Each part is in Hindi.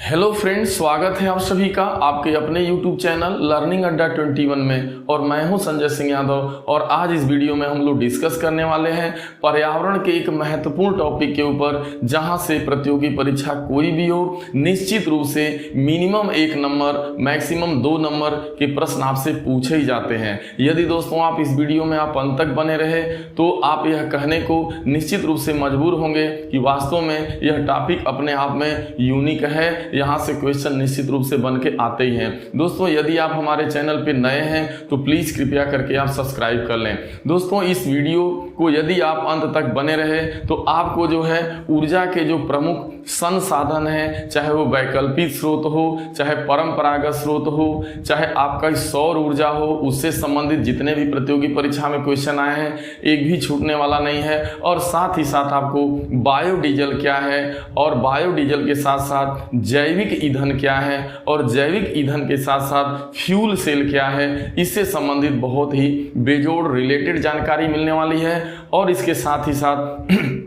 हेलो फ्रेंड्स, स्वागत है आप सभी का आपके अपने YouTube चैनल लर्निंग अड्डा 21 में। और मैं हूं संजय सिंह यादव। और आज इस वीडियो में हम लोग डिस्कस करने वाले हैं पर्यावरण के एक महत्वपूर्ण टॉपिक के ऊपर, जहां से प्रतियोगी परीक्षा कोई भी हो, निश्चित रूप से मिनिमम 1 नंबर मैक्सिमम 2 नंबर के प्रश्न आपसे पूछे ही जाते हैं। यदि दोस्तों आप इस वीडियो में आप अंत तक बने रहे तो आप यह कहने को निश्चित रूप से मजबूर होंगे कि वास्तव में यह टॉपिक अपने आप में यूनिक है। यहाँ से क्वेश्चन निश्चित रूप से बन के आते ही हैं। दोस्तों यदि आप हमारे चैनल पे नए हैं तो प्लीज़ कृपया करके आप सब्सक्राइब कर लें। दोस्तों इस वीडियो को यदि आप अंत तक बने रहे तो आपको जो है ऊर्जा के जो प्रमुख संसाधन हैं, चाहे वो वैकल्पिक स्रोत हो, चाहे परंपरागत स्रोत हो, चाहे आपका सौर ऊर्जा हो, उससे संबंधित जितने भी प्रतियोगी परीक्षा में क्वेश्चन आए हैं एक भी छूटने वाला नहीं है। और साथ ही साथ आपको बायोडीजल क्या है और बायोडीजल के साथ साथ जैविक ईंधन क्या है और जैविक ईंधन के साथ साथ फ्यूल सेल क्या है, इससे संबंधित बहुत ही बेजोड़ रिलेटेड जानकारी मिलने वाली है। और इसके साथ ही साथ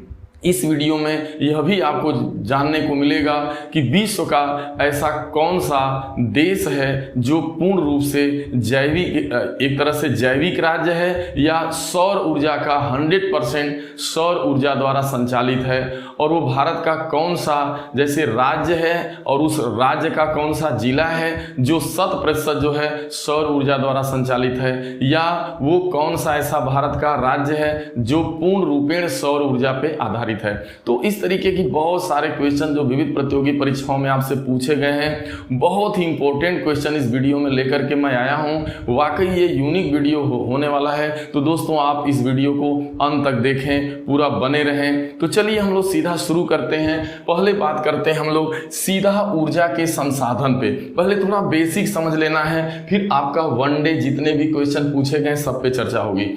इस वीडियो में यह भी आपको जानने को मिलेगा कि विश्व का ऐसा कौन सा देश है जो पूर्ण रूप से जैविक एक तरह से जैविक राज्य है या सौर ऊर्जा का 100% सौर ऊर्जा द्वारा संचालित है, और वो भारत का कौन सा जैसे राज्य है और उस राज्य का कौन सा जिला है जो 100% जो है सौर ऊर्जा द्वारा संचालित है, या वो कौन सा ऐसा भारत का राज्य है जो पूर्ण रूपेण सौर ऊर्जा पे आधारित है। तो इस तरीके की बहुत सारे क्वेश्चन जो विविध प्रतियोगी परीक्षाओं में आपसे पूछे गए हैं, बहुत ही इंपॉर्टेंट क्वेश्चन इस वीडियो में लेकर के मैं आया हूं। वाकई ये यूनिक वीडियो होने वाला है, तो दोस्तों आप इस वीडियो को अंत तक देखें, पूरा बने रहें। तो चलिए हम लोग सीधा शुरू करते हैं। पहले बात करते हैं हम लोग सीधा ऊर्जा के संसाधन पे। पहले थोड़ा बेसिक समझ लेना है, फिर आपका वन डे जितने भी क्वेश्चन पूछे गए सब पे चर्चा होगी।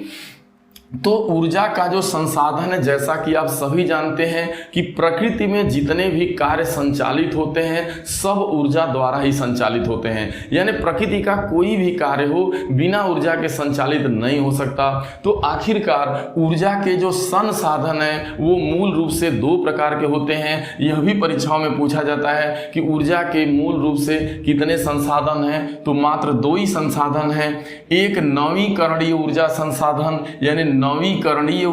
तो ऊर्जा का जो संसाधन है, जैसा कि आप सभी जानते हैं कि प्रकृति में जितने भी कार्य संचालित होते हैं सब ऊर्जा द्वारा ही संचालित होते हैं। यानी प्रकृति का कोई भी कार्य हो बिना ऊर्जा के संचालित नहीं हो सकता। तो आखिरकार ऊर्जा के जो संसाधन है वो मूल रूप से 2 प्रकार के होते हैं। यह भी परीक्षाओं में पूछा जाता है कि ऊर्जा के मूल रूप से कितने संसाधन हैं, तो मात्र 2 ही संसाधन हैं। एक नवीकरणीय ऊर्जा संसाधन यानी नवीकरणीय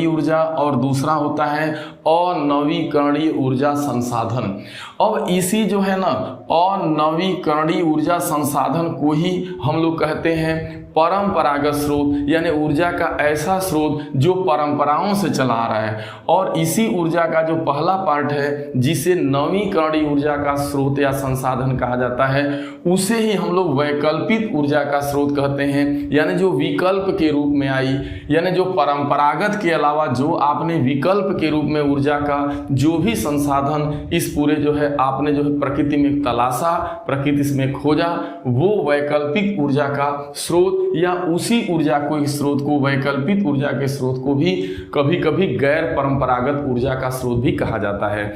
ऊर्जा और दूसरा होता है अनवीकरणीय ऊर्जा संसाधन। अब इसी जो है ना अनवीकरणीय ऊर्जा संसाधन को ही हम लोग कहते हैं परंपरागत स्रोत, यानी ऊर्जा का ऐसा स्रोत जो परंपराओं से चला आ रहा है। और इसी ऊर्जा का जो पहला पार्ट है जिसे नवीकरणीय ऊर्जा का स्रोत या संसाधन कहा जाता है, उसे ही हम लोग वैकल्पिक ऊर्जा का स्रोत कहते हैं। यानी जो विकल्प के रूप में आई, यानी जो परंपरागत के अलावा जो आपने विकल्प के रूप में ऊर्जा का जो भी संसाधन इस पूरे जो है आपने जो है प्रकृति में तलाशा, प्रकृति में खोजा, वो वैकल्पिक ऊर्जा का स्रोत या उसी ऊर्जा को स्रोत को वैकल्पिक ऊर्जा के स्रोत को भी कभी कभी गैर परंपरागत ऊर्जा का स्रोत भी कहा जाता है।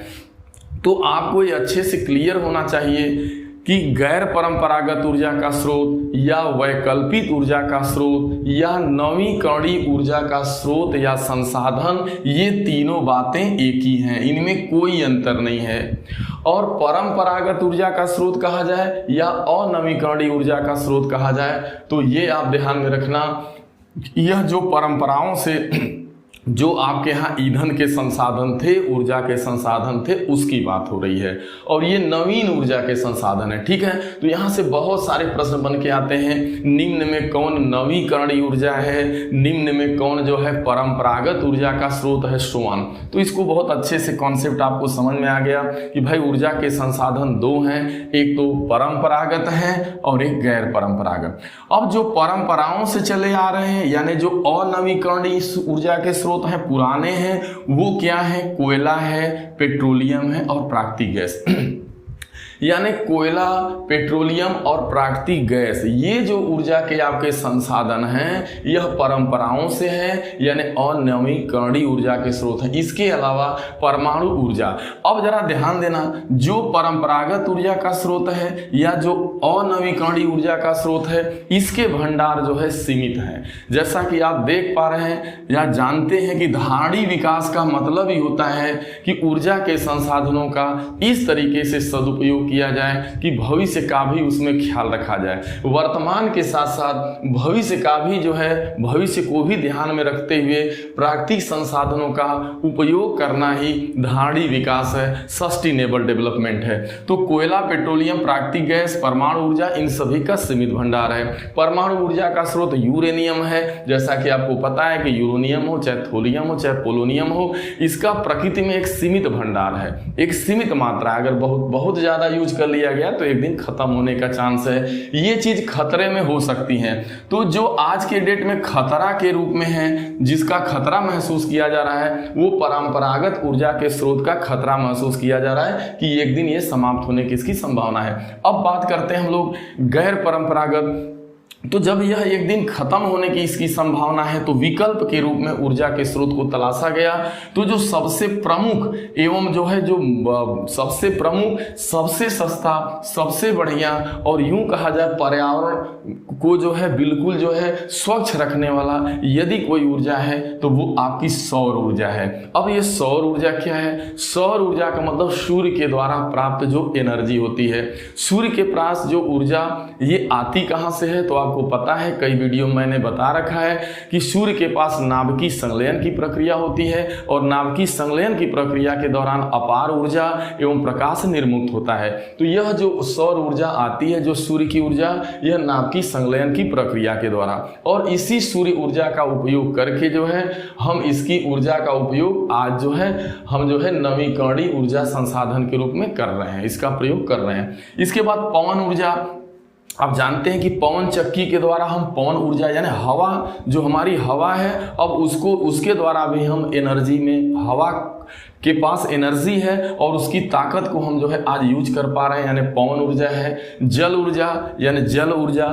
तो आपको ये अच्छे से क्लियर होना चाहिए कि गैर परंपरागत ऊर्जा का स्रोत या वैकल्पिक ऊर्जा का स्रोत या नवीकरणीय ऊर्जा का स्रोत या संसाधन, ये तीनों बातें एक ही हैं, इनमें कोई अंतर नहीं है। और परंपरागत ऊर्जा का स्रोत कहा जाए या अनवीकरणीय ऊर्जा का स्रोत कहा जाए, तो ये आप ध्यान में रखना, यह जो परंपराओं से जो आपके यहाँ ईंधन के संसाधन थे, ऊर्जा के संसाधन थे, उसकी बात हो रही है। और ये नवीन ऊर्जा के संसाधन है, ठीक है। तो यहाँ से बहुत सारे प्रश्न बन के आते हैं, निम्न में कौन नवीकरणीय ऊर्जा है, निम्न में कौन जो है परंपरागत ऊर्जा का स्रोत है, सोअन। तो इसको बहुत अच्छे से कॉन्सेप्ट आपको समझ में आ गया कि भाई ऊर्जा के संसाधन 2 हैं, एक तो परंपरागत है और एक गैर परंपरागत। अब जो परंपराओं से चले आ रहे हैं यानी जो अनवीकरणीय ऊर्जा के स्रोत हैं, पुराने हैं, वो क्या है, कोयला है, पेट्रोलियम है और प्राकृतिक गैस। यानी कोयला, पेट्रोलियम और प्राकृतिक गैस, ये जो ऊर्जा के आपके संसाधन हैं यह परंपराओं से हैं, यानी अनवीकरणीय ऊर्जा के स्रोत हैं। इसके अलावा परमाणु ऊर्जा, अब जरा ध्यान देना, जो परंपरागत ऊर्जा का स्रोत है या जो अनवीकरणीय ऊर्जा का स्रोत है, इसके भंडार जो है सीमित है। जैसा कि आप देख पा रहे हैं या जानते हैं कि धारणी विकास का मतलब ही होता है कि ऊर्जा के संसाधनों का इस तरीके से सदुपयोग किया जाए कि भविष्य का भी उसमें ख्याल रखा जाए। वर्तमान के साथ साथ भविष्य का भी जो है, भविष्य को भी ध्यान में रखते हुए प्राकृतिक संसाधनों का उपयोग करना ही धारणी विकास है, सस्टेनेबल डेवलपमेंट है। तो कोयला, पेट्रोलियम, प्राकृतिक गैस, परमाणु ऊर्जा, इन सभी का सीमित भंडार है। परमाणु ऊर्जा का स्रोत यूरेनियम है। जैसा कि आपको पता है कि यूरेनियम हो, चाहे थोरियम हो, चाहे पोलोनियम हो, इसका प्रकृति में एक सीमित भंडार है, एक सीमित मात्रा। अगर बहुत ज्यादा यूज कर लिया गया तो एक दिन खत्म होने का चांस है। ये चीज खतरे में हो सकती है। तो जो आज के डेट में खतरा के रूप में है, जिसका खतरा महसूस किया जा रहा है, वो परंपरागत ऊर्जा के स्रोत का खतरा महसूस किया जा रहा है कि एक दिन ये समाप्त होने की इसकी संभावना है। अब बात करते हैं हम लोग गैर परंपरागत। तो जब यह एक दिन खत्म होने की इसकी संभावना है तो विकल्प के रूप में ऊर्जा के स्रोत को तलाशा गया। तो जो सबसे प्रमुख एवं जो है जो सबसे प्रमुख, सबसे सस्ता, सबसे बढ़िया और यूं कहा जाए पर्यावरण को जो है बिल्कुल जो है स्वच्छ रखने वाला यदि कोई ऊर्जा है तो वो आपकी सौर ऊर्जा है। अब ये सौर ऊर्जा क्या है? सौर ऊर्जा का मतलब सूर्य के द्वारा प्राप्त जो एनर्जी होती है। सूर्य के पास जो ऊर्जा ये आती कहाँ से है? तो आपको पता है, कई वीडियो में मैंने बता रखा है कि सूर्य के पास नाभिकीय संलयन की प्रक्रिया होती है और नाभिकीय संलयन की प्रक्रिया के दौरान अपार ऊर्जा एवं प्रकाश निर्मुक्त होता है। तो यह जो सौर ऊर्जा आती है, जो सूर्य की ऊर्जा, यह नाभिकीय संलयन की प्रक्रिया के द्वारा, और इसी सूर्य ऊर्जा का उपयोग करके जो है हम इसकी ऊर्जा का उपयोग आज जो है हम जो है नवीकरणीय ऊर्जा संसाधन के रूप में कर रहे हैं, इसका प्रयोग कर रहे हैं। इसके बाद पवन ऊर्जा। आप जानते हैं कि पवन चक्की के द्वारा हम पवन ऊर्जा यानी हवा, जो हमारी हवा है, अब उसके द्वारा भी हम एनर्जी में, हवा के पास एनर्जी है और उसकी ताकत को हम जो है आज यूज कर पा रहे हैं, यानी पवन ऊर्जा है। जल ऊर्जा यानी जल ऊर्जा,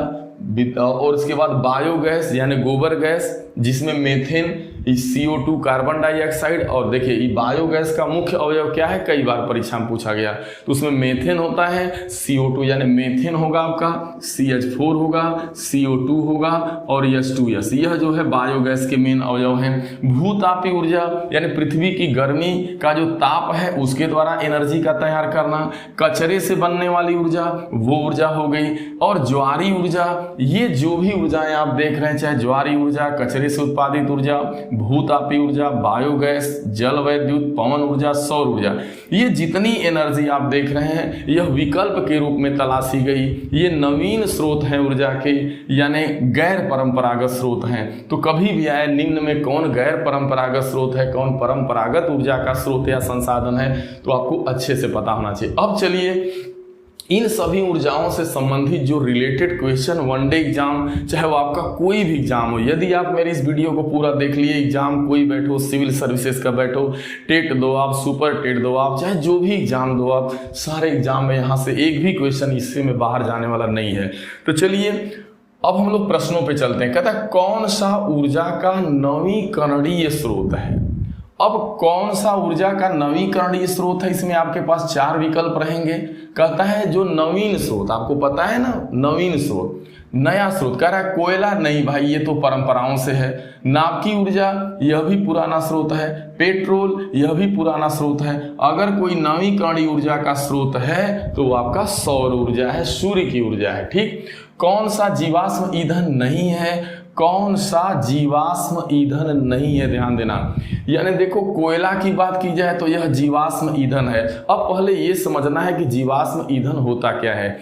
और उसके बाद बायोगैस यानी गोबर गैस, जिसमें मेथेन, CO2 कार्बन डाइऑक्साइड, और देखिए ये बायोगैस का मुख्य अवयव क्या है, कई बार परीक्षा में पूछा गया। तो उसमें मेथेन होता है, CO2 यानी मेथेन होगा आपका, CH4 होगा, CO2 होगा और H2S, यह जो है बायोगैस के मेन अवयव हैं। भूतापी ऊर्जा यानी पृथ्वी की गर्मी का जो ताप है उसके द्वारा एनर्जी का तैयार करना। कचरे से बनने वाली ऊर्जा, वो ऊर्जा हो गई। और ज्वारी ऊर्जा, ये जो भी ऊर्जाएं आप देख रहे हैं, चाहे ज्वारी ऊर्जा, कचरे से उत्पादित ऊर्जा, भूतापी ऊर्जा, बायोगैस, जल विद्युत, पवन ऊर्जा, सौर ऊर्जा, ये जितनी एनर्जी आप देख रहे हैं यह विकल्प के रूप में तलाशी गई। ये नवीन स्रोत हैं ऊर्जा के, यानी गैर परंपरागत स्रोत हैं। तो कभी भी आए निम्न में कौन गैर परंपरागत स्रोत है, कौन परंपरागत ऊर्जा का स्रोत या संसाधन है, तो आपको अच्छे से पता होना चाहिए। अब चलिए इन सभी ऊर्जाओं से संबंधित जो रिलेटेड क्वेश्चन वनडे एग्जाम, चाहे वो आपका कोई भी एग्जाम हो, यदि आप मेरी इस वीडियो को पूरा देख लिए, एग्जाम कोई बैठो, सिविल सर्विसेज का बैठो, टेट दो आप, सुपर टेट दो आप, चाहे जो भी एग्जाम दो आप, सारे एग्जाम में यहाँ से एक भी क्वेश्चन इससे में बाहर जाने वाला नहीं है। तो चलिए अब हम लोग प्रश्नों पे चलते हैं। कहता है कौन सा ऊर्जा का नवीकरणीय स्रोत है? अब कौन सा ऊर्जा का नवीकरणीय स्रोत है, इसमें आपके पास 4 विकल्प रहेंगे। कहता है जो नवीन स्रोत, आपको पता है ना, नवीन स्रोत, नया स्रोत। कह रहा है कोयला, नहीं भाई ये तो परंपराओं से है। नाभिकीय ऊर्जा, यह भी पुराना स्रोत है। पेट्रोल, यह भी पुराना स्रोत है। अगर कोई नवीकरणीय ऊर्जा का स्रोत है तो वो आपका सौर ऊर्जा है, सूर्य की ऊर्जा है। ठीक। कौन सा जीवाश्म ईंधन नहीं है? कौन सा जीवाश्म ईंधन नहीं है, ध्यान देना। यानी देखो कोयला की बात की जाए तो यह जीवाश्म ईंधन है। अब पहले ये समझना है कि जीवाश्म ईंधन होता क्या है।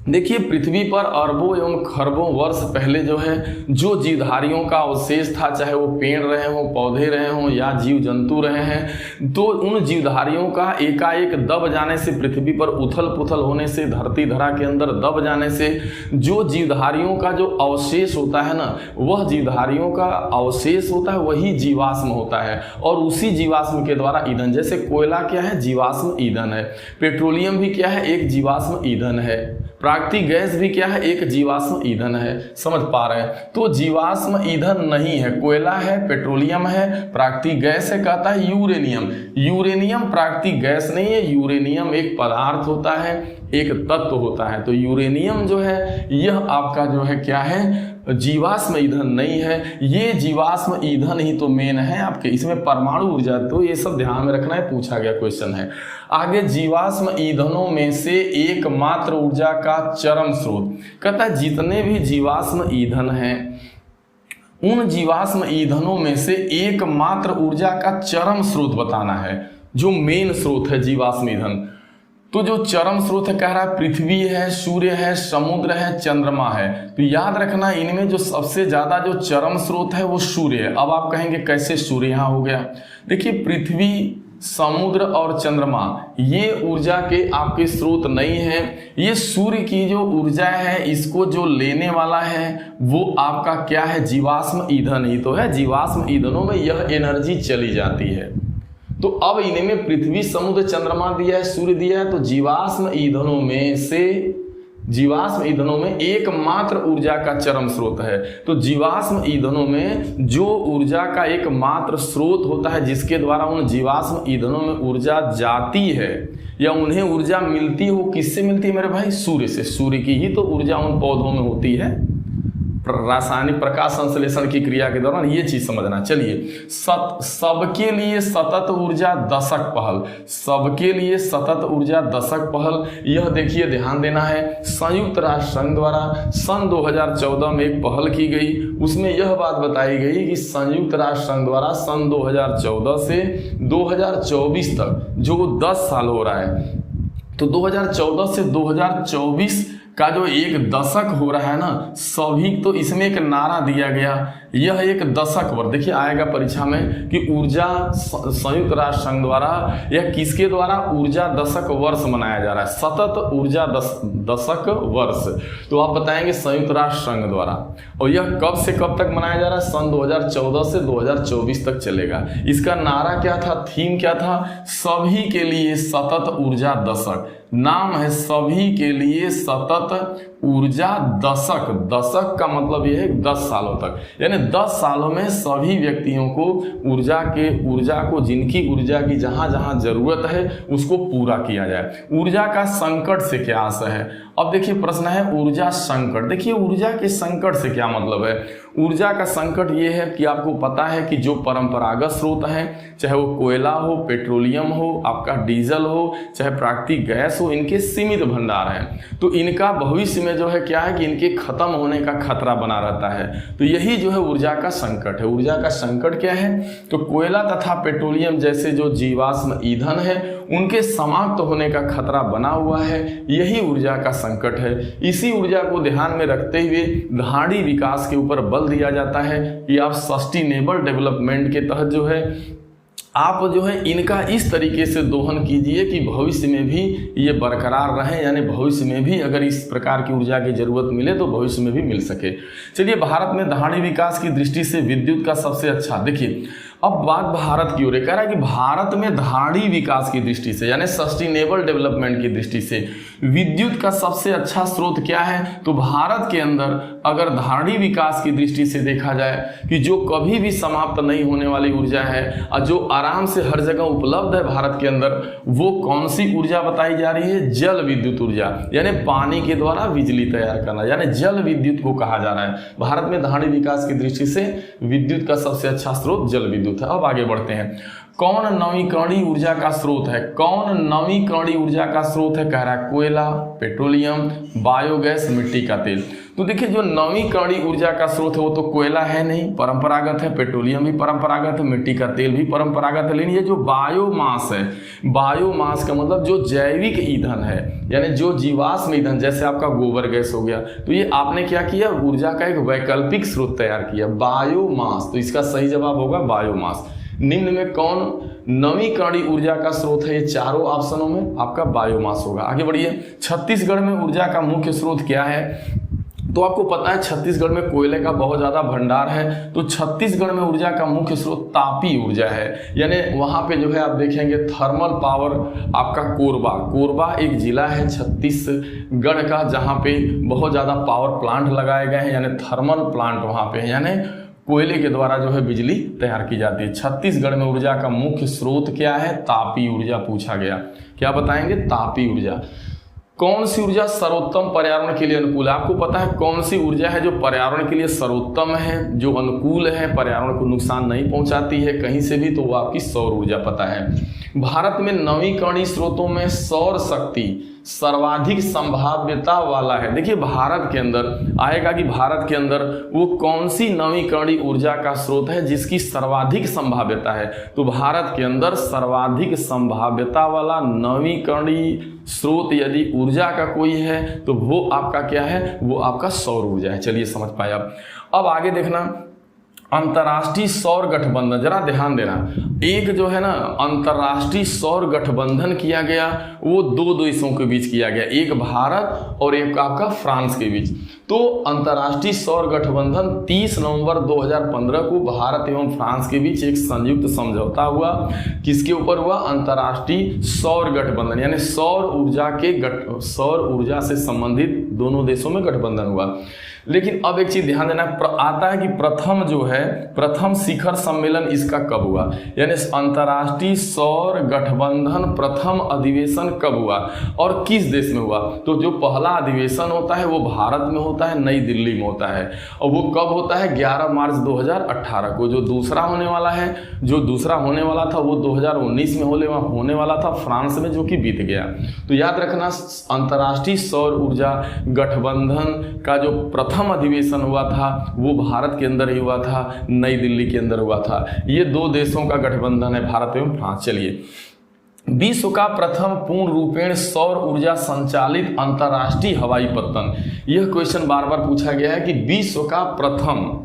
देखिए पृथ्वी पर अरबों एवं खरबों वर्ष पहले जो है जो जीवधारियों का अवशेष था, चाहे वो पेड़ रहे हों, पौधे रहे हों या जीव जंतु रहे हैं, तो उन जीवधारियों का एकाएक दब जाने से, पृथ्वी पर उथल पुथल होने से, धरती धरा के अंदर दब जाने से जो जीवधारियों का जो अवशेष होता है ना, वह जीवधारियों का अवशेष होता है, वही जीवाश्म होता है। और उसी जीवाश्म के द्वारा ईंधन, जैसे कोयला क्या है, जीवाश्म ईंधन है, पेट्रोलियम भी क्या है, एक जीवाश्म ईंधन है, प्राकृतिक गैस भी क्या है, एक जीवाश्म ईंधन है। समझ पा रहे हैं? तो जीवाश्म ईंधन नहीं है, कोयला है, पेट्रोलियम है, प्राकृतिक गैस है, कहता है यूरेनियम। यूरेनियम प्राकृतिक गैस नहीं है, यूरेनियम एक पदार्थ होता है, एक तत्व होता है। तो यूरेनियम जो है यह आपका जो है क्या है, जीवाश्म ईंधन नहीं है, ये जीवाश्म ईंधन ही तो मेन है आपके। इसमें परमाणु ऊर्जा, तो ये सब ध्यान में रखना है, पूछा गया क्वेश्चन है। आगे जीवाश्म ईंधनों में से एकमात्र ऊर्जा का चरम स्रोत, कहता है जितने भी जीवाश्म ईंधन हैं उन जीवाश्म ईंधनों में से एकमात्र ऊर्जा का चरम स्रोत बताना है, जो मेन स्रोत है जीवाश्म ईंधन। तो जो चरम स्रोत है, कह रहा है पृथ्वी है, सूर्य है, समुद्र है, चंद्रमा है। तो याद रखना इनमें जो सबसे ज्यादा जो चरम स्रोत है वो सूर्य है। अब आप कहेंगे कैसे सूर्य यहाँ हो गया? देखिए पृथ्वी, समुद्र और चंद्रमा ये ऊर्जा के आपके स्रोत नहीं है। ये सूर्य की जो ऊर्जा है, इसको जो लेने वाला है वो आपका क्या है, जीवाश्म ईंधन ही तो है। जीवाश्म ईंधनों में यह एनर्जी चली जाती है। तो अब इनमें पृथ्वी, समुद्र, चंद्रमा दिया है, सूर्य दिया है, तो जीवाश्म ईंधनों में एकमात्र ऊर्जा का चरम स्रोत है। तो जीवाश्म ईंधनों में जो ऊर्जा का एकमात्र स्रोत होता है, जिसके द्वारा उन जीवाश्म ईंधनों में ऊर्जा जाती है या उन्हें ऊर्जा मिलती हो, किससे मिलती है मेरे भाई? सूर्य से। सूर्य की ही तो ऊर्जा उन पौधों में होती है, रासायनिक प्रकाश संश्लेषण की क्रिया के दौरान। ये चीज समझना। चलिए, सबके लिए सतत ऊर्जा दशक पहल, सबके लिए सतत ऊर्जा दशक पहल, यह देखिए ध्यान देना है, संयुक्त राष्ट्र संघ द्वारा सन 2014 में एक पहल की गई। उसमें यह बात बताई गई कि संयुक्त राष्ट्र संघ द्वारा सन 2014 से 2024 तक जो 10 साल हो रहा है, तो 2014 से 2024 का जो एक दशक हो रहा है ना, सभी, तो इसमें एक नारा दिया गया, यह एक दशक वर्ष, देखिए आएगा परीक्षा में कि ऊर्जा संयुक्त राष्ट्र संघ द्वारा या किसके द्वारा ऊर्जा दशक वर्ष मनाया जा रहा है, सतत ऊर्जा दशक वर्ष। तो आप बताएंगे संयुक्त राष्ट्र संघ द्वारा। और यह कब से कब तक मनाया जा रहा है? सन 2014 से 2024 तक चलेगा। इसका नारा क्या था, थीम क्या था? सभी के लिए सतत ऊर्जा दशक। नाम है सभी के लिए सतत ऊर्जा दशक। दशक का मतलब यह है 10 सालों तक, यानी 10 सालों में सभी व्यक्तियों को ऊर्जा को जिनकी ऊर्जा की जहां जहां जरूरत है उसको पूरा किया जाए। ऊर्जा का संकट से क्या आशय है? अब देखिए प्रश्न है ऊर्जा संकट। देखिए ऊर्जा के संकट से क्या मतलब है? ऊर्जा का संकट ये है कि आपको पता है कि जो परंपरागत स्रोत हैं, चाहे वो कोयला हो, पेट्रोलियम हो, आपका डीजल हो, चाहे प्राकृतिक गैस हो, इनके सीमित भंडार हैं। तो इनका भविष्य में जो है क्या है कि इनके खत्म होने का खतरा बना रहता है। तो यही जो है ऊर्जा का संकट है। ऊर्जा का संकट क्या है? तो कोयला तथा पेट्रोलियम जैसे जो जीवाश्म ईंधन है उनके समाप्त होने का खतरा बना हुआ है, यही ऊर्जा का संकट है। इसी ऊर्जा को ध्यान में रखते हुए धाड़ी विकास के ऊपर बल दिया जाता है कि आप सस्टेनेबल डेवलपमेंट के तहत जो है आप जो है इनका इस तरीके से दोहन कीजिए कि भविष्य में भी ये बरकरार रहे, यानी भविष्य में भी अगर इस प्रकार की ऊर्जा की जरूरत मिले तो भविष्य में भी मिल सके। चलिए, भारत में धाड़ी विकास की दृष्टि से विद्युत का सबसे अच्छा, देखिए अब बात भारत की ओर है, कह रहा है कि भारत में धाड़ी विकास की दृष्टि से यानी सस्टेनेबल डेवलपमेंट की दृष्टि से विद्युत का सबसे अच्छा स्रोत क्या है? तो भारत के अंदर अगर धाड़ी विकास की दृष्टि से देखा जाए कि जो कभी भी समाप्त नहीं होने वाली ऊर्जा है और जो आराम से हर जगह उपलब्ध है भारत के अंदर, वो कौन सी ऊर्जा बताई जा रही है? जल विद्युत ऊर्जा, यानी पानी के द्वारा बिजली तैयार करना, यानी जल विद्युत को कहा जा रहा है। भारत में धाड़ी विकास की दृष्टि से विद्युत का सबसे अच्छा स्रोत जल विद्युत है। अब आगे बढ़ते हैं। कौन नवीकरणीय ऊर्जा का स्रोत है? कौन नवीकरणीय ऊर्जा का स्रोत है? कह रहा है कोयला, पेट्रोलियम, बायोगैस, मिट्टी का तेल। तो देखिए जो नवीकरणीय ऊर्जा का स्रोत है वो तो कोयला है नहीं, परंपरागत है, पेट्रोलियम भी परंपरागत है, मिट्टी का तेल भी परंपरागत है। लेकिन ये जो बायोमास है, बायोमास का मतलब जो जैविक ईंधन है, यानी जो जीवाश्म ईंधन, जैसे आपका गोबर गैस हो गया, तो ये आपने क्या किया, ऊर्जा का एक वैकल्पिक स्रोत तैयार किया, बायोमास। तो इसका सही जवाब होगा बायोमास। निम्न में कौन नवीकरणीय ऊर्जा का स्रोत है? ये चारों ऑप्शनों में आपका बायोमास होगा। आगे बढ़िए, छत्तीसगढ़ में ऊर्जा का मुख्य स्रोत क्या है? तो आपको पता है छत्तीसगढ़ में कोयले का बहुत ज़्यादा भंडार है, तो छत्तीसगढ़ में ऊर्जा का मुख्य स्रोत तापी ऊर्जा है। यानी वहाँ पे जो है आप देखेंगे थर्मल पावर आपका कोरबा, कोरबा एक जिला है छत्तीसगढ़ का जहाँ पे बहुत ज़्यादा पावर प्लांट लगाए गए हैं, यानी थर्मल प्लांट वहाँ पे है, यानी कोयले के द्वारा जो है बिजली तैयार की जाती है। छत्तीसगढ़ में ऊर्जा का मुख्य स्रोत क्या है? तापी ऊर्जा पूछा गया। क्या बताएंगे? तापी ऊर्जा। कौन सी ऊर्जा सर्वोत्तम पर्यावरण के लिए अनुकूल है? आपको पता है कौन सी ऊर्जा है जो पर्यावरण के लिए सर्वोत्तम है, जो अनुकूल है, पर्यावरण को नुकसान नहीं पहुंचाती है कहीं से भी? तो वो आपकी सौर ऊर्जा पता है। भारत में नवीकरणीय स्रोतों में सौर शक्ति सर्वाधिक संभाव्यता वाला है। देखिए भारत के अंदर आएगा कि भारत के अंदर वो कौन सी नवीकरणीय ऊर्जा का स्रोत है जिसकी सर्वाधिक संभाव्यता है? तो भारत के अंदर सर्वाधिक संभाव्यता वाला नवीकरणीय स्रोत यदि ऊर्जा का कोई है तो वो आपका क्या है? वो आपका सौर ऊर्जा है। चलिए समझ पाए आप। अब आगे देखना, अंतर्राष्ट्रीय सौर गठबंधन, जरा ध्यान देना। एक जो है ना अंतर्राष्ट्रीय सौर गठबंधन किया गया, वो दो देशों के बीच किया गया, एक भारत और एक आपका फ्रांस के बीच। तो अंतर्राष्ट्रीय सौर गठबंधन 30 नवंबर 2015 को भारत एवं फ्रांस के बीच एक संयुक्त समझौता हुआ। किसके ऊपर हुआ? अंतर्राष्ट्रीय सौर गठबंधन, यानी सौर ऊर्जा से संबंधित दोनों देशों में गठबंधन हुआ। लेकिन अब एक चीज ध्यान देना आता है कि प्रथम शिखर सम्मेलन इसका कब हुआ? यानी अंतर्राष्ट्रीय सौर गठबंधन प्रथम अधिवेशन कब हुआ और किस देश में हुआ? तो जो पहला अधिवेशन होता है वो भारत में होता है, नई दिल्ली में होता है, और वो कब होता है? 11 मार्च 2018 को। जो दूसरा होने वाला था वो 2019 में होने वाला था फ्रांस में, जो कि बीत गया। तो याद रखना, अंतर्राष्ट्रीय सौर ऊर्जा गठबंधन का जो प्रथम अधिवेशन हुआ था वो भारत के अंदर ही हुआ था, नई दिल्ली के अंदर हुआ था। ये दो देशों का गठबंधन है, भारत एवं फ्रांस। चलिए, विश्व का प्रथम पूर्ण रूपेण सौर ऊर्जा संचालित अंतर्राष्ट्रीय हवाई पत्तन। यह क्वेश्चन बार बार पूछा गया है कि विश्व का प्रथम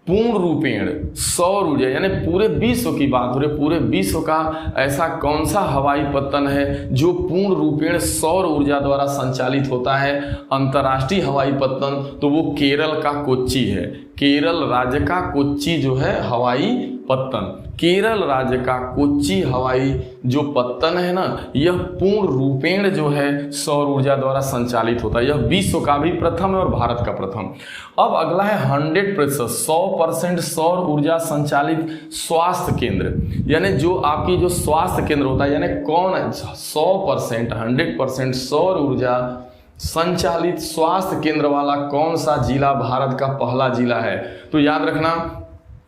पूर्ण रूपेण सौर ऊर्जा, यानी पूरे विश्व की बात हो रही है, पूरे विश्व का ऐसा कौन सा हवाई पत्तन है जो पूर्ण रूपेण सौर ऊर्जा द्वारा संचालित होता है? अंतर्राष्ट्रीय हवाई पत्तन तो वो केरल का कोच्चि है। केरल राज्य का कोच्चि जो है हवाई पत्तन, केरल राज्य का कोच्चि हवाई जो पत्तन है ना, यह पूर्ण रूपेण जो है सौर ऊर्जा द्वारा संचालित होता है। यह विश्व का भी प्रथम है और भारत का प्रथम। अब अगला है 100% सौर ऊर्जा संचालित स्वास्थ्य केंद्र, यानी जो आपकी जो स्वास्थ्य केंद्र होता है, यानी कौन 100% सौर ऊर्जा संचालित स्वास्थ्य केंद्र वाला कौन सा जिला भारत का पहला जिला है? तो याद रखना,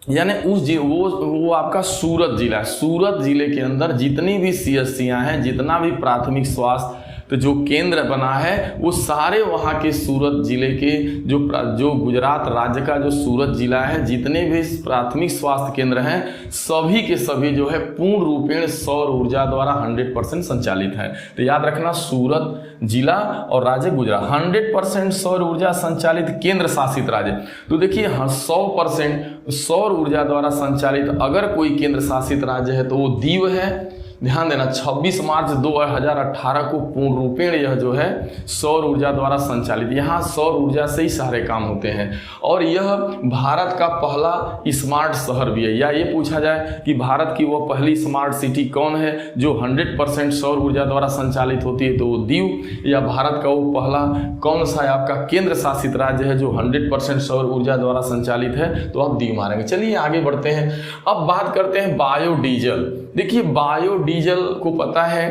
यानी वो आपका सूरत जिला है। सूरत जिले के अंदर जितनी भी CSCयाँ हैं, जितना भी प्राथमिक स्वास्थ्य तो जो केंद्र बना है वो सारे वहाँ के सूरत जिले के जो गुजरात राज्य का जो सूरत जिला है, जितने भी प्राथमिक स्वास्थ्य केंद्र हैं सभी के सभी जो है पूर्ण रूपेण सौर ऊर्जा द्वारा 100% संचालित है। तो याद रखना, सूरत जिला और राज्य गुजरात 100% सौर ऊर्जा संचालित केंद्र शासित राज्य। तो देखिए 100% सौर ऊर्जा द्वारा संचालित अगर कोई केंद्र शासित राज्य है तो वो दीव है। ध्यान देना, 26 मार्च 2018 को पूर्ण रूपेण यह जो है सौर ऊर्जा द्वारा संचालित, यहाँ सौर ऊर्जा से ही सारे काम होते हैं। और यह भारत का पहला स्मार्ट शहर भी है। या ये पूछा जाए कि भारत की वह पहली स्मार्ट सिटी कौन है जो 100% सौर ऊर्जा द्वारा संचालित होती है, तो वो दीव। या भारत का वो पहला कौन सा है आपका केंद्र शासित राज्य है जो 100% सौर ऊर्जा द्वारा संचालित है, तो आप दीव मारेंगे। चलिए आगे बढ़ते हैं। अब बात करते हैं बायोडीजल। देखिए बायोडीजल को पता है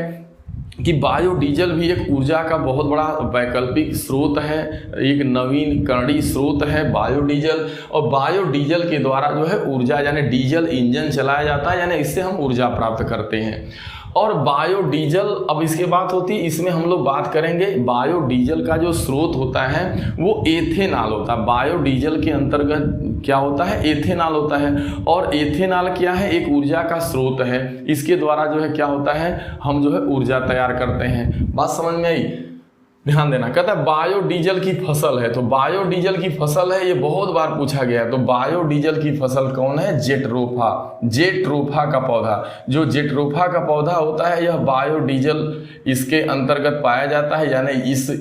कि बायोडीजल भी एक ऊर्जा का बहुत बड़ा वैकल्पिक स्रोत है, एक नवीनकरणीय स्रोत है बायोडीजल। और बायोडीजल के द्वारा जो है ऊर्जा यानी डीजल इंजन चलाया जाता है, यानी इससे हम ऊर्जा प्राप्त करते हैं। और बायोडीजल, अब इसके बात होती है, इसमें हम लोग बात करेंगे बायोडीजल का जो स्रोत होता है वो एथेनॉल होता है। बायोडीजल के अंतर्गत क्या होता है, एथेनॉल होता है। और एथेनॉल क्या है, एक ऊर्जा का स्रोत है। इसके द्वारा जो है क्या होता है, हम जो है ऊर्जा तैयार करते हैं। बात समझ में आई? ध्यान देना। कहता है बायोडीजल की फसल है, तो बायोडीजल की फसल है, ये बहुत बार पूछा गया है। तो बायोडीजल की फसल कौन है, जेट्रोफा। जेट्रोफा का पौधा, जो जेट्रोफा का पौधा होता है यह बायोडीजल इसके अंतर्गत पाया जाता है, यानी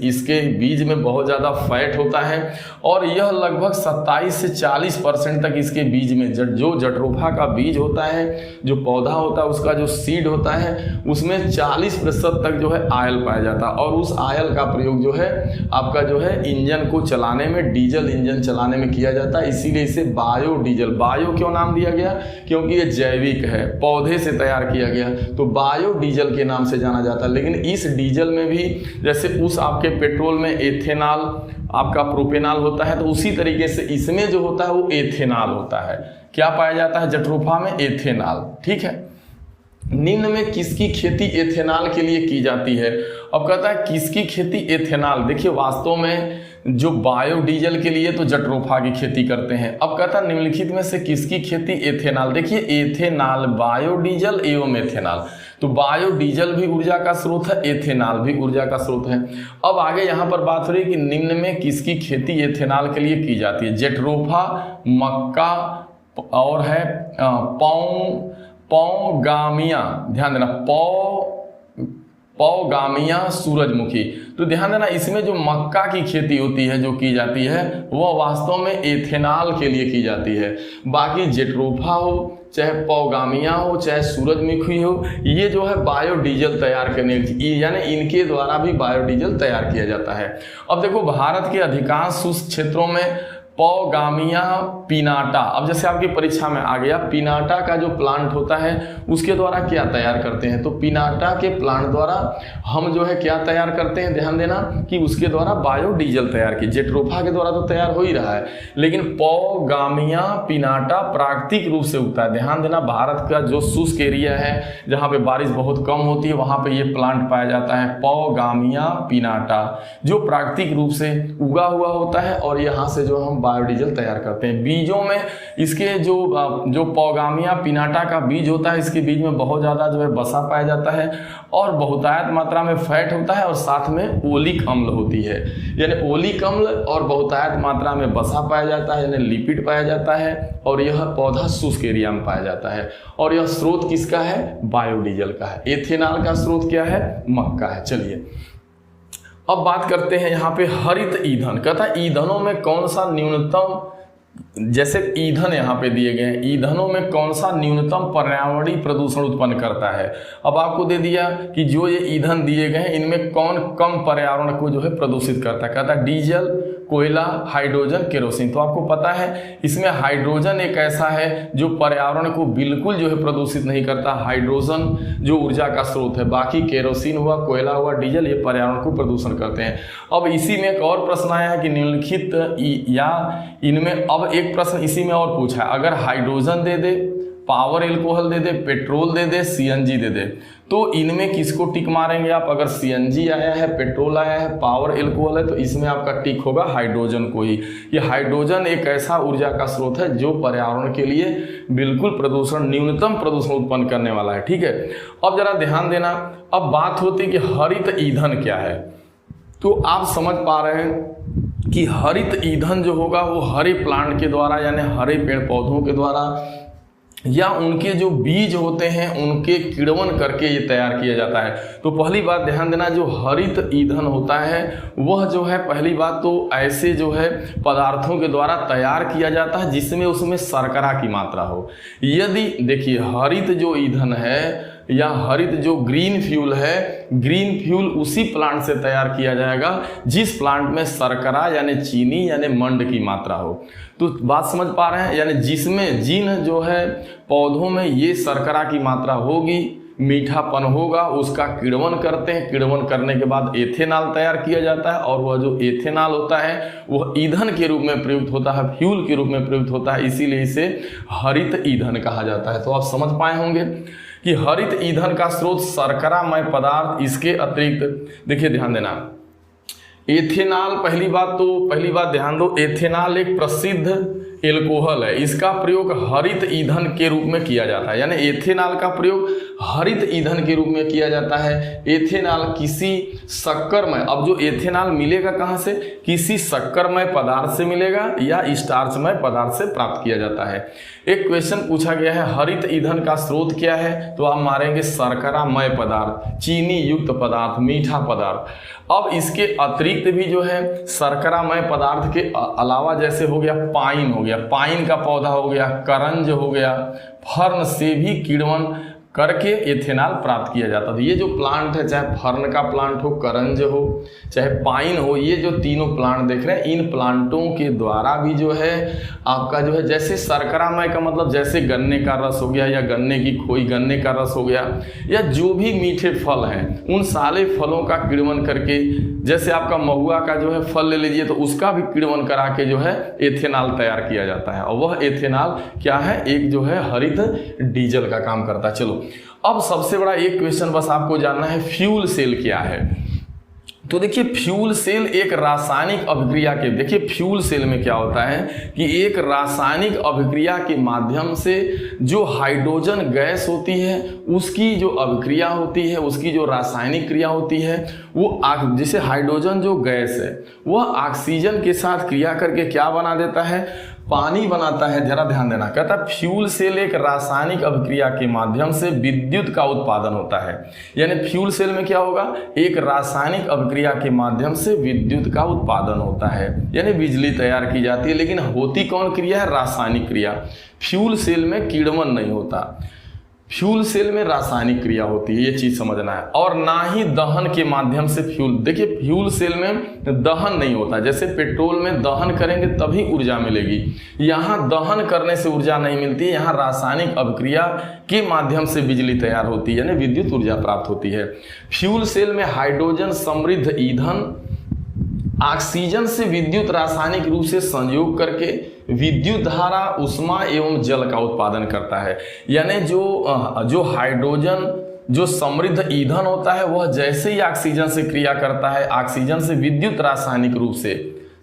इसके बीज में बहुत ज़्यादा फैट होता है। और यह लगभग 27 से 40% तक इसके बीज में जो जेट्रोफा का बीज होता है, जो पौधा होता है, उसका जो सीड होता है उसमें 40% तक जो है आयल पाया जाता है। और उस आयल का प्रयोग जो है आपका जो है इंजन को चलाने में, डीजल इंजन चलाने में किया जाता है। इसीलिए इसे बायोडीजल, बायो क्यों नाम दिया गया, क्योंकि ये जैविक है, पौधे से तैयार किया गया, तो बायोडीजल के नाम से जाना जाता है। लेकिन इस डीजल में भी जैसे उस आपके पेट्रोल में एथेनॉल आपका प्रोपेनॉल होता है, तो उसी तरीके से इसमें जो होता है वो एथेनॉल होता है। क्या पाया जाता है जेट्रोफा में, एथेनॉल। ठीक है। निम्न में किसकी खेती एथेनॉल के लिए की जाती है? अब कहता है किसकी खेती एथेनॉल। देखिए वास्तव में जो बायोडीजल के लिए तो जेट्रोफा की खेती करते हैं। अब कहता है निम्नलिखित में से किसकी खेती एथेनॉल। देखिए एथेनॉल, बायोडीजल एवं एथेनॉल, तो बायोडीजल भी ऊर्जा का स्रोत है, एथेनॉल भी ऊर्जा का स्रोत है। अब आगे यहाँ पर बात हो रही है कि निम्न में किसकी खेती एथेनॉल के लिए की जाती है। जेट्रोफा, मक्का और है पौगामिया। ध्यान देना, पौगामिया, सूरजमुखी। तो ध्यान देना इसमें जो मक्का की खेती होती है, जो की जाती है, वह वास्तव में एथेनॉल के लिए की जाती है। बाकी जेट्रोफा हो, चाहे पौगामिया हो, चाहे सूरजमुखी हो, ये जो है बायोडीजल तैयार करने, यानी इनके द्वारा भी बायोडीजल तैयार किया जाता है। अब देखो भारत के अधिकांश शुष्क क्षेत्रों में पौगामिया पिनाटा, अब जैसे आपकी परीक्षा में आ गया, पिनाटा का जो प्लांट होता है उसके द्वारा क्या तैयार करते हैं, तो पिनाटा के प्लांट द्वारा हम जो है क्या तैयार करते हैं, ध्यान देना कि उसके द्वारा बायोडीजल तैयार की। जेट्रोफा के द्वारा तो तैयार हो ही रहा है, लेकिन पौगामिया पिनाटा प्राकृतिक रूप से उगता है। ध्यान देना भारत का जो शुष्क एरिया है, जहाँ पे बारिश बहुत कम होती है, वहाँ पे ये प्लांट पाया जाता है, पौगामिया पिनाटा, जो प्राकृतिक रूप से उगा हुआ होता है। और यहाँ से जो हम बायोडीजल तैयार करते हैं। बीजों में इसके जो पौगामिया पिनाटा का बीज होता है, इसके बीज में बहुत ज़्यादा जो है वसा पाया जाता है और बहुतायत मात्रा में फैट होता है और साथ में ओलिक अम्ल होती है, यानी ओलिक अम्ल और बहुतायत मात्रा में वसा पाया जाता है, यानी लिपिड पाया जाता है। और यह पौधा शुष्क एरिया में पाया जाता है। और यह स्रोत किसका है, बायोडीजल का है। एथेनॉल का स्रोत क्या है, मक्का है। चलिए अब बात करते हैं यहाँ पे हरित ईंधन। कहता है ईंधनों में कौन सा न्यूनतम, जैसे ईंधन यहाँ पे दिए गए हैं, ईंधनों में कौन सा न्यूनतम पर्यावरणीय प्रदूषण उत्पन्न करता है। अब आपको दे दिया कि जो ये ईंधन दिए गए हैं इनमें कौन कम पर्यावरण को जो है प्रदूषित करता है। कहता है डीजल, कोयला, हाइड्रोजन, केरोसिन। तो आपको पता है इसमें हाइड्रोजन एक ऐसा है जो पर्यावरण को बिल्कुल जो है प्रदूषित नहीं करता, हाइड्रोजन जो ऊर्जा का स्रोत है। बाकी केरोसिन हुआ, कोयला हुआ, डीजल, ये पर्यावरण को प्रदूषण करते हैं। अब इसी में एक और प्रश्न आया है कि निम्नलिखित या इनमें, अब एक प्रश्न इसी में और पूछा है, अगर हाइड्रोजन दे दे, पावर एल्कोहल दे दे, पेट्रोल दे दे, सीएनजी दे दे, तो इनमें किसको टिक मारेंगे आप। अगर सीएनजी आया है, पेट्रोल आया है, पावर एल्कोहल है, तो इसमें आपका टिक होगा हाइड्रोजन को ही। ये हाइड्रोजन एक ऐसा ऊर्जा का स्रोत है जो पर्यावरण के लिए बिल्कुल प्रदूषण, न्यूनतम प्रदूषण उत्पन्न करने वाला है। ठीक है। अब जरा ध्यान देना, अब बात होती है कि हरित ईंधन क्या है। तो आप समझ पा रहे हैं कि हरित ईंधन जो होगा वो हरे प्लांट के द्वारा, यानी हरे पेड़ पौधों के द्वारा, या उनके जो बीज होते हैं उनके किण्वन करके ये तैयार किया जाता है। तो पहली बात ध्यान देना, जो हरित ईंधन होता है वह जो है, पहली बात तो ऐसे जो है पदार्थों के द्वारा तैयार किया जाता है जिसमें उसमें शर्करा की मात्रा हो। यदि देखिए हरित जो ईंधन है या हरित जो ग्रीन फ्यूल है, ग्रीन फ्यूल उसी प्लांट से तैयार किया जाएगा जिस प्लांट में शर्करा यानी चीनी यानी मंड की मात्रा हो। तो बात समझ पा रहे हैं, यानी जिसमें जिन जो है पौधों में ये शर्करा की मात्रा होगी, मीठापन होगा उसका किण्वन करते हैं। किण्वन करने के बाद एथेनॉल तैयार किया जाता है और वह जो एथेनॉल होता है वह ईंधन के रूप में प्रयुक्त होता है, फ्यूल के रूप में प्रयुक्त होता है, इसीलिए इसे हरित ईंधन कहा जाता है। तो आप समझ पाए होंगे कि हरित ईंधन का स्रोत शर्करामय पदार्थ। इसके अतिरिक्त देखिए ध्यान देना, एथेनॉल, पहली बात ध्यान दो, एथेनॉल एक प्रसिद्ध एल्कोहल है। इसका प्रयोग हरित ईंधन के रूप में किया जाता है, यानी एथेनॉल का प्रयोग हरित ईंधन के रूप में किया जाता है। एथेनॉल किसी शक्करमय, अब जो एथेनॉल मिलेगा कहाँ से, किसी शक्करमय पदार्थ से मिलेगा या स्टार्चमय पदार्थ से प्राप्त किया जाता है। एक क्वेश्चन पूछा गया है हरित ईंधन का स्रोत क्या है, तो आप मारेंगे शर्करामय पदार्थ, चीनी युक्त पदार्थ, मीठा पदार्थ। अब इसके अतिरिक्त भी जो है शर्करामय पदार्थ के अलावा जैसे हो गया पाइन, हो गया पाइन का पौधा, हो गया करंज, हो गया फर्न से भी किण्वन करके एथेनॉल प्राप्त किया जाता है। तो ये जो प्लांट है, चाहे फर्न का प्लांट हो, करंज हो, चाहे पाइन हो, ये जो तीनों प्लांट देख रहे हैं, इन प्लांटों के द्वारा भी जो है आपका जो है, जैसे शर्करामय का मतलब जैसे गन्ने का रस हो गया या गन्ने की खोई, गन्ने का रस हो गया, या जो भी मीठे फल हैं उन सारे फलों का किण्वन करके, जैसे आपका महुआ का जो है फल ले लीजिए तो उसका भी किण्वन करा के जो है एथेनॉल तैयार किया जाता है, और वह एथेनॉल क्या है, एक जो है हरित डीजल का काम करता है। चलो अब सबसे बड़ा एक क्वेश्चन बस आपको जानना है, फ्यूल सेल क्या है। तो देखिए फ्यूल सेल एक रासायनिक अभिक्रिया के, देखिए फ्यूल सेल में क्या होता है कि एक रासायनिक अभिक्रिया के माध्यम से जो हाइड्रोजन गैस होती है उसकी जो अभिक्रिया होती है, उसकी जो रासायनिक क्रिया होती है, वो जैसे हाइड्रोजन जो गैस है वह ऑक्सीजन के साथ क्रिया करके क्या बना देता है, पानी बनाता है। जरा ध्यान देना, कहता है फ्यूल सेल एक रासायनिक अभिक्रिया के माध्यम से विद्युत का उत्पादन होता है। यानी फ्यूल सेल में क्या होगा, एक रासायनिक अभिक्रिया के माध्यम से विद्युत का उत्पादन होता है, यानी बिजली तैयार की जाती है। लेकिन होती कौन क्रिया है, रासायनिक क्रिया। फ्यूल सेल में किण्वन नहीं होता, फ्यूल सेल में रासायनिक क्रिया होती है, ये चीज समझना है। और ना ही दहन के माध्यम से फ्यूल, देखिए फ्यूल सेल में दहन नहीं होता, जैसे पेट्रोल में दहन करेंगे तभी ऊर्जा मिलेगी, यहाँ दहन करने से ऊर्जा नहीं मिलती है, यहाँ रासायनिक अभिक्रिया के माध्यम से बिजली तैयार होती है, यानी विद्युत ऊर्जा प्राप्त होती है। फ्यूल सेल में हाइड्रोजन समृद्ध ईंधन ऑक्सीजन से विद्युत रासायनिक रूप से संयोग करके विद्युत धारा, उष्मा एवं जल का उत्पादन करता है। यानी जो हाइड्रोजन जो समृद्ध ईंधन होता है वह जैसे ही ऑक्सीजन से क्रिया करता है, ऑक्सीजन से विद्युत रासायनिक रूप से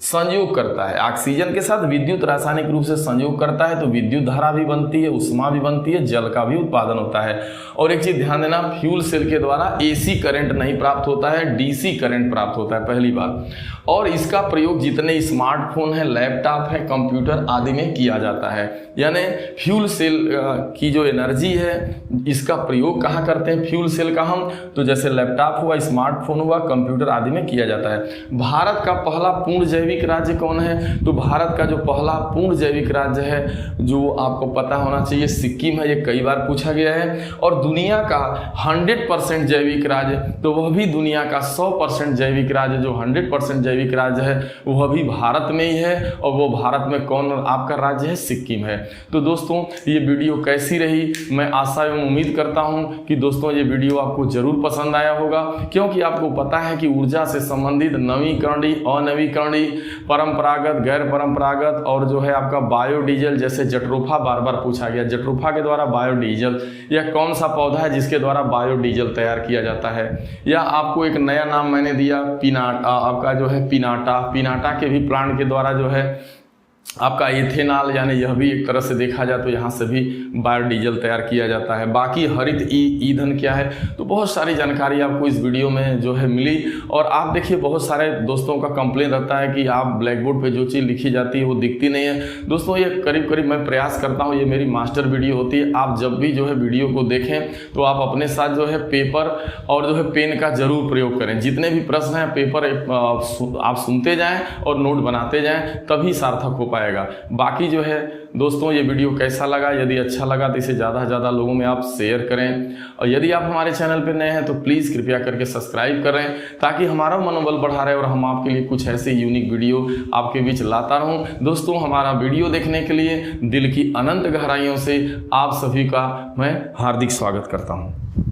संयोग करता है, ऑक्सीजन के साथ विद्युत रासायनिक रूप से संयोग करता है, तो विद्युत धारा भी बनती है, उष्मा भी बनती है, जल का भी उत्पादन होता है। और एक चीज ध्यान देना, फ्यूल सेल के द्वारा एसी करंट नहीं प्राप्त होता है, डीसी करंट प्राप्त होता है, पहली बात। और इसका प्रयोग जितने स्मार्टफोन है, लैपटॉप है, कंप्यूटर आदि में किया जाता है। यानी फ्यूल सेल की जो एनर्जी है इसका प्रयोग कहाँ करते हैं फ्यूल सेल का हम, तो जैसे लैपटॉप हुआ, स्मार्टफोन हुआ, कंप्यूटर आदि में किया जाता है। भारत का पहला पूर्ण जैविक राज्य कौन है, तो भारत का जो पहला पूर्ण जैविक राज्य है जो आपको पता होना चाहिए सिक्किम है, ये कई बार पूछा गया है। और दुनिया का 100% जैविक राज्य, तो वह भी दुनिया का 100% जैविक राज्य, जो 100% जैविक राज्य है वह भी भारत में ही है। और वो भारत में कौन आपका राज्य है, सिक्किम है। तो दोस्तों ये वीडियो कैसी रही, मैं आशा एवं उम्मीद करता हूं कि दोस्तों ये वीडियो आपको जरूर पसंद आया होगा, क्योंकि आपको पता है कि ऊर्जा से संबंधित नवीकरणीय, अनवीकरणीय, परंपरागत, गैर परंपरागत और जो है आपका बायोडीजल, जैसे जट्रोफा बार बार पूछा गया, जट्रोफा के द्वारा बायोडीजल, या कौन सा पौधा है जिसके द्वारा बायोडीजल तैयार किया जाता है। या आपको एक नया नाम मैंने दिया पिनाटा, आपका जो है पिनाटा के भी प्लांट के द्वारा जो है आपका इथेनॉल, यानी यह भी एक तरह से देखा जाए तो यहाँ से भी बायोडीजल तैयार किया जाता है। बाकी हरित ईंधन क्या है, तो बहुत सारी जानकारी आपको इस वीडियो में जो है मिली। और आप देखिए बहुत सारे दोस्तों का कंप्लेन रहता है कि आप ब्लैक बोर्ड पे जो चीज़ लिखी जाती है वो दिखती नहीं है। दोस्तों ये करीब करीब मैं प्रयास करता हूँ, ये मेरी मास्टर वीडियो होती है, आप जब भी जो है वीडियो को देखें तो आप अपने साथ जो है पेपर और जो है पेन का जरूर प्रयोग करें। जितने भी प्रश्न हैं पेपर आप सुनते जाएँ और नोट बनाते जाएँ, तभी सार्थक हो पाएगा। बाकी जो है दोस्तों ये वीडियो कैसा लगा, यदि अच्छा लगा तो इसे ज़्यादा से ज़्यादा लोगों में आप शेयर करें। और यदि आप हमारे चैनल पर नए हैं तो प्लीज़ कृपया करके सब्सक्राइब करें, ताकि हमारा मनोबल बढ़ा रहे और हम आपके लिए कुछ ऐसे यूनिक वीडियो आपके बीच लाता रहूं। दोस्तों हमारा वीडियो देखने के लिए दिल की अनंत गहराइयों से आप सभी का मैं हार्दिक स्वागत करता हूं।